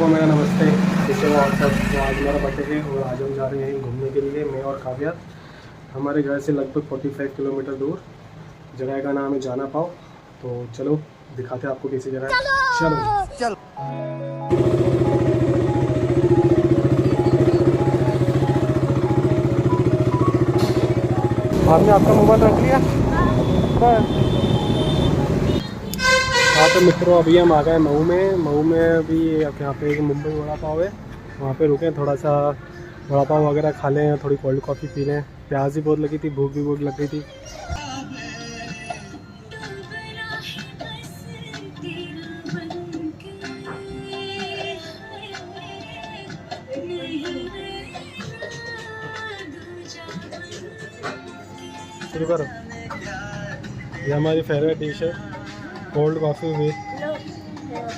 तो मेरा नमस्ते, कैसे हो आप सब। तो आज हमारा बर्थडे है और आज हम जा रहे हैं घूमने के लिए, मैं और काव्या। हमारे घर से लगभग 45 किलोमीटर दूर जगह का नाम है जाना पाओ। तो चलो दिखाते हैं आपको कैसी जगह है। चलो। आपने आपका मोबाइल रख लिया। हाँ तो मित्रों, अभी हम आ गए मऊ में। मऊ में अभी यहाँ पे एक मुंबई वड़ा पाव है, वहाँ पे रुके थोड़ा सा वड़ा पाव वगैरह खा लें, थोड़ी कोल्ड कॉफ़ी पी लें। प्यास भी बहुत लगी थी, भूख भी बहुत लग गई थी। शुरू करो। ये हमारी फेवरेट डिश है, cold coffee with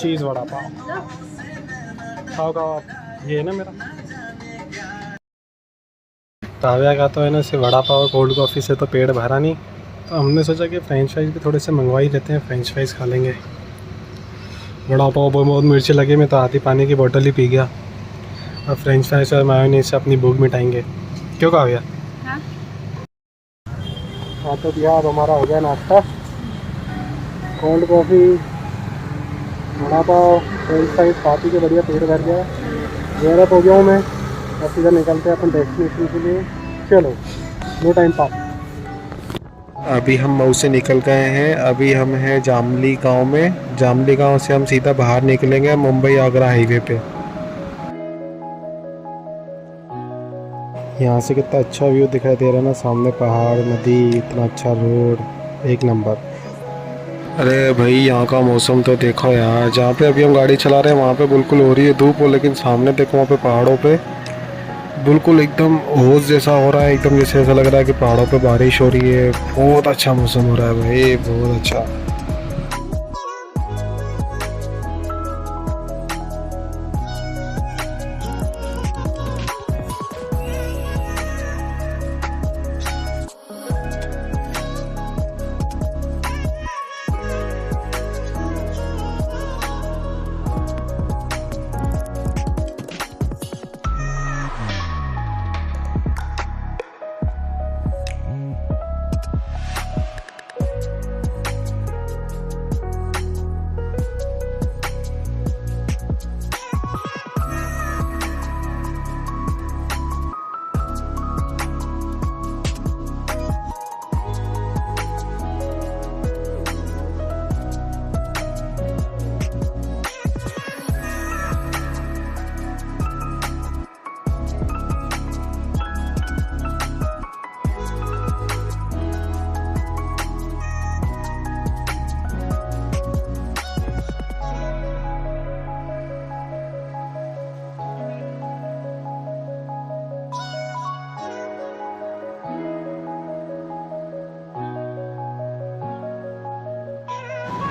cheese vada pav. खाओ खाओ आप, ये है ना मेरा काव्या का। तो है ना, सिर्फ वड़ा पाव कोल्ड कॉफ़ी से तो पेट भरा नहीं, तो हमने सोचा कि फ्रेंच फ्राइज भी थोड़े से मंगवा ही लेते हैं, फ्रेंच फ्राइज खा लेंगे। वड़ा पाव बहुत मिर्ची लगी, मैं तो आधी पानी की बोतल ही पी गया। अब फ्रेंच फ्राइज और मायोनीज से अपनी भूख मिटाएंगे, क्यों काव्या? हाँ तो भैया अब हमारा हो गया नाश्ता, cold coffee vada pav French fries काफ़ी के बढ़िया पेट भर गया। गैरत हो गया हूँ मैं। अब सीधा निकलते हैं अपन डेस्टिनेशन के लिए। चलो, नो टाइम पास। अभी हम मऊ से निकल गए हैं, अभी हम हैं जामली गांव में। जामली गांव से हम सीधा बाहर निकलेंगे मुंबई आगरा हाईवे पे। यहाँ से कितना अच्छा व्यू दिखाई दे रहा है ना, सामने पहाड़, नदी, इतना अच्छा रोड, एक नंबर। अरे भाई, यहाँ का मौसम तो देखो यार। जहाँ पे अभी हम गाड़ी चला रहे हैं वहाँ पे बिल्कुल हो रही है धूप, लेकिन सामने देखो वहाँ पे पहाड़ों पे बिल्कुल एकदम ओस जैसा हो रहा है, एकदम जैसे ऐसा लग रहा है कि पहाड़ों पे बारिश हो रही है। बहुत अच्छा मौसम हो रहा है भाई, बहुत अच्छा।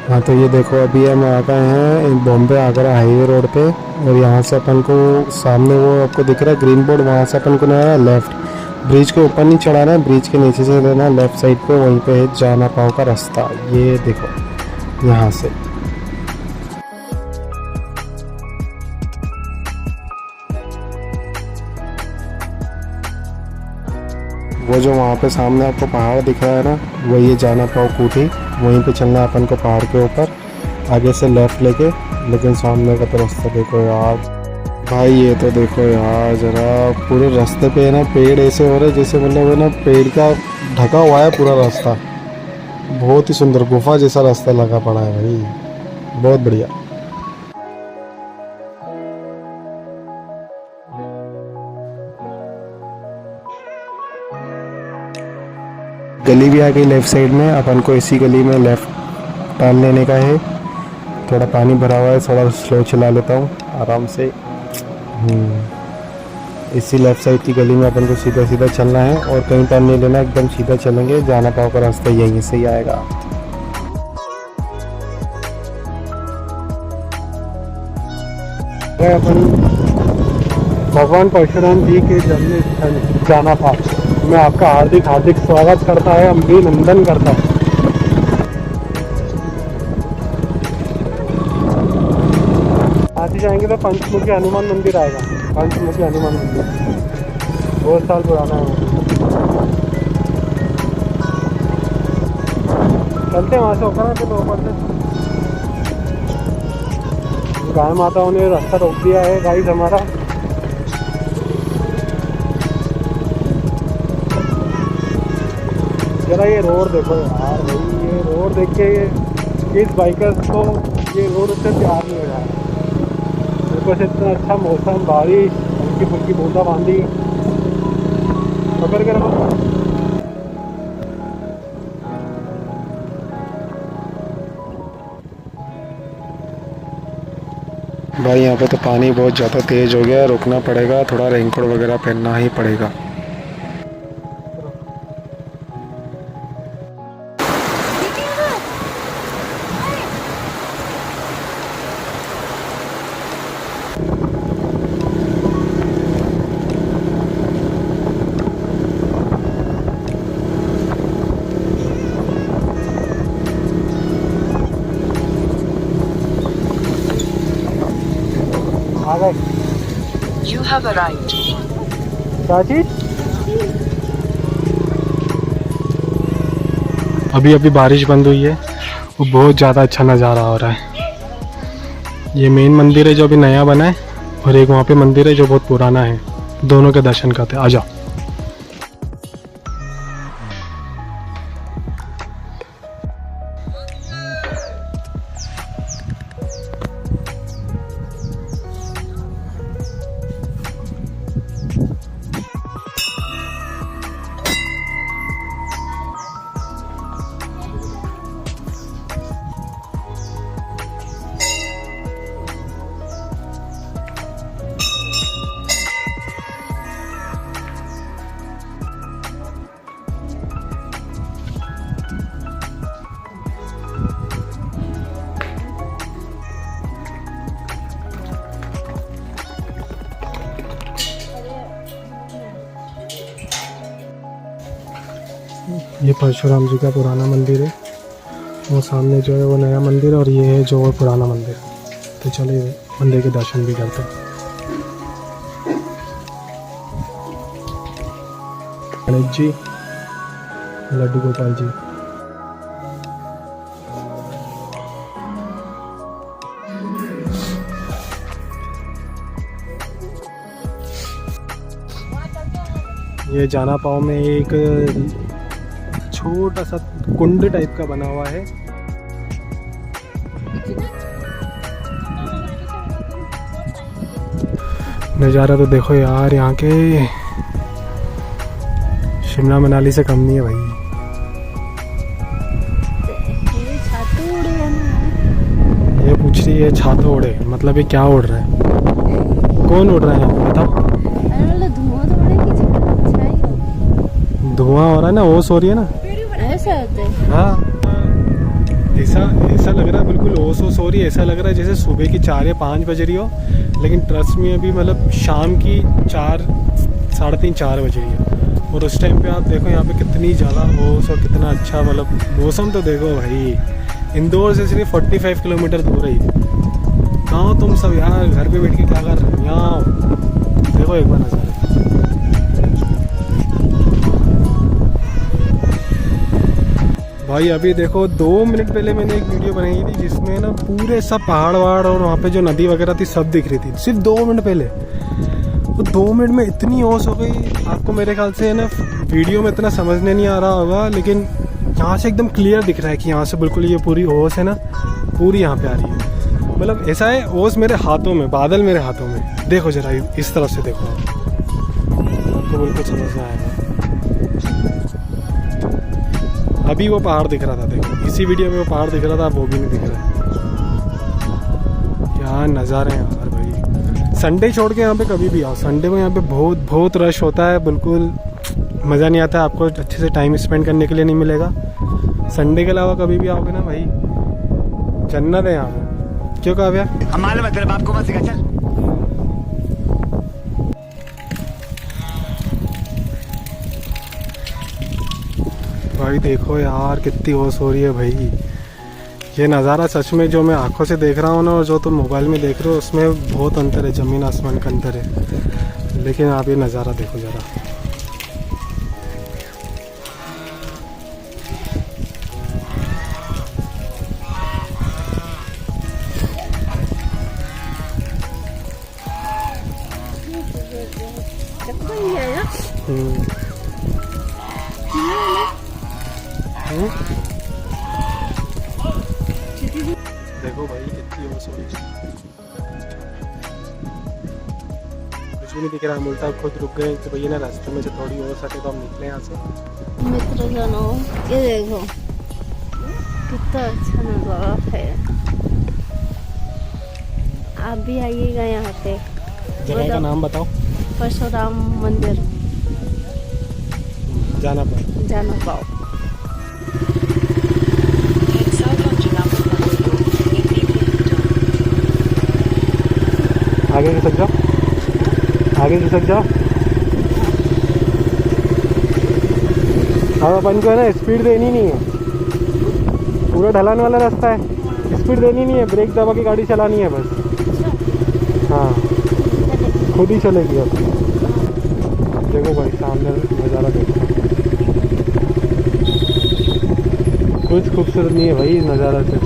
हाँ तो ये देखो, अभी हम आ गए हैं बॉम्बे आगरा हाईवे रोड पे। और यहाँ से अपन को सामने वो आपको दिख रहा है ग्रीन बोर्ड, वहाँ से अपन को ना लेफ्ट, ब्रिज के ऊपर नहीं चढ़ाना है, ब्रिज के नीचे से लेना है लेफ्ट साइड पे, वहीं पे है जाना पाओ का रास्ता। ये देखो यहाँ से। वो जो वहाँ पे सामने आपको पहाड़ दिख रहा है ना, वही जाना पाओ कोठी, वहीं पे चलना है अपन को पहाड़ के ऊपर, आगे से लेफ़्ट लेके। लेकिन सामने का तो रास्ता देखो यार भाई, ये तो देखो यार जरा, पूरे रास्ते पे है ना पेड़ ऐसे हो रहे जैसे मतलब है ना पेड़ का ढका हुआ है पूरा रास्ता। बहुत ही सुंदर गुफा जैसा रास्ता लगा पड़ा है भाई, बहुत बढ़िया। गली भी आ गई लेफ्ट साइड में, अपन को इसी गली में लेफ्ट टर्न लेने का है। थोड़ा पानी भरा हुआ है, थोड़ा स्लो चला लेता हूँ आराम से। इसी लेफ्ट साइड की गली में अपन को सीधा सीधा चलना है और कहीं टर्न नहीं लेना, एकदम सीधा चलेंगे। जाना पाओ का रास्ता यहीं से ही आएगा। अपन भगवान परशुराम जी के जन्म स्थान जाना पाओ मैं आपका हार्दिक हार्दिक स्वागत करता है, अभिनंदन करता है। पीछे जाएंगे तो पंचमुखी हनुमान मंदिर आएगा। पंचमुखी हनुमान मंदिर बहुत साल पुराना है वो। चलते हैं वहाँ से होकर फिर ऊपर से। गाय माताओं ने रास्ता रोक दिया है गाइस हमारा। जरा ये रोड देखो यार भाई, ये रोड देख के इस बाइकर्स को ये रोड उससे प्यार नहीं हो रहा है। ऊपर से इतना अच्छा मौसम, बारिश, हल्की फुल्की बूंदाबांदी, पकड़ के रखो। भाई यहाँ पे तो पानी बहुत ज़्यादा तेज़ हो गया है, रुकना पड़ेगा, थोड़ा रेनकोट वगैरह पहनना ही पड़ेगा। आ गए। You have arrived. क्या चीज़? अभी अभी बारिश बंद हुई है और बहुत ज़्यादा अच्छा नज़ारा हो रहा है। ये मेन मंदिर है जो अभी नया बना है, और एक वहाँ पे मंदिर है जो बहुत पुराना है। दोनों के दर्शन करते हैं, आ जाओ। ये परशुराम जी का पुराना मंदिर है, वो सामने जो है वो नया मंदिर है, और ये है जो वो पुराना मंदिर। तो चलिए मंदिर के दर्शन भी करते हैं। गणेश जी, लड्डू गोपाल जी। ये जाना पाव में एक छोटा सा कुंड टाइप का बना हुआ है। नज़ारा तो देखो यार, यहाँ के शिमला मनाली से कम नहीं है भाई। ये पूछ रही है छाता उड़े, मतलब ये क्या उड़ रहा है? कौन उड़ रहा है यहाँ बताओ? धुआं हो रहा है ना, ओस हो रही है ना, ऐसा होता है। हाँ, ऐसा लग रहा है, बिल्कुल ओस हो रही है। ऐसा लग रहा है जैसे सुबह की 4 या 5 बज रही हो, लेकिन ट्रस्ट में अभी मतलब शाम की 4, 3:30, 4 बज रही है। और उस टाइम पे आप देखो यहाँ पे कितनी ज़्यादा ओस और कितना अच्छा मतलब मौसम। तो देखो भाई, इंदौर से सिर्फ 45 किलोमीटर दूर है। कहाँ हो तुम सब यार? घर पे बैठ के क्या कर रहे हो? यहाँ देखो एक बार नज़ारा। भाई अभी देखो 2 मिनट पहले मैंने एक वीडियो बनाई थी जिसमें ना पूरे सब पहाड़ वहाड़ और वहाँ पे जो नदी वगैरह थी सब दिख रही थी, सिर्फ 2 मिनट पहले। तो 2 मिनट में इतनी ओस हो गई। आपको मेरे ख्याल से ना वीडियो में इतना समझने नहीं आ रहा होगा, लेकिन यहाँ से एकदम क्लियर दिख रहा है कि यहाँ से बिल्कुल ये पूरी ओस है ना, पूरी यहाँ पे आ रही है। मतलब ऐसा है, ओस मेरे हाथों में, बादल मेरे हाथों में। देखो जरा इस तरफ से देखो, आपको बिल्कुल समझ में आएगा। अभी वो पहाड़ दिख रहा था, देखो इसी वीडियो में वो पहाड़ दिख रहा था, वो भी नहीं दिख रहा है। क्या नज़ारे हैं यार भाई। संडे छोड़ के यहाँ पे कभी भी आओ, संडे को यहाँ पे बहुत रश होता है, बिल्कुल मज़ा नहीं आता, आपको अच्छे से टाइम स्पेंड करने के लिए नहीं मिलेगा। संडे के अलावा कभी भी आओगे ना भाई, जन्नत है यहाँ पे। क्यों काव्या? हमारे मतलब आपको मत सिखा, चल। भाई देखो यार कितनी ओस हो रही है भाई। ये नज़ारा सच में जो मैं आंखों से देख रहा हूँ ना और जो तुम मोबाइल में देख रहे हो उसमें बहुत अंतर है, ज़मीन आसमान का अंतर है। लेकिन आप ये नज़ारा देखो ज़रा। देखो भाई कितनी मसूरी, कुछ भी नहीं दिख रहा। हम उल्टा खुद रुक गए कि भैया ना रास्ते में से थोड़ी हो सके तो हम निकले यहाँ से। मित्र जनों, ये देखो कितना अच्छा नज़ारा है। आप भी आइएगा यहाँ पे। जगह का नाम बताओ। परशुराम मंदिर जाना पाओ। जाना पाओ। Head south on Janapur Road. Immediately turn. आगे खिसक जाओ, आगे खिसक जाओ। अब अपन को है ना स्पीड देनी नहीं है, पूरा ढलान वाला रास्ता है, स्पीड देनी नहीं है, ब्रेक दबा के गाड़ी चलानी है बस। हाँ खुद ही चलेगी अब। देखो भाई सामने नज़ारा देखो, कुछ खूबसूरत नहीं है भाई नज़ारा से।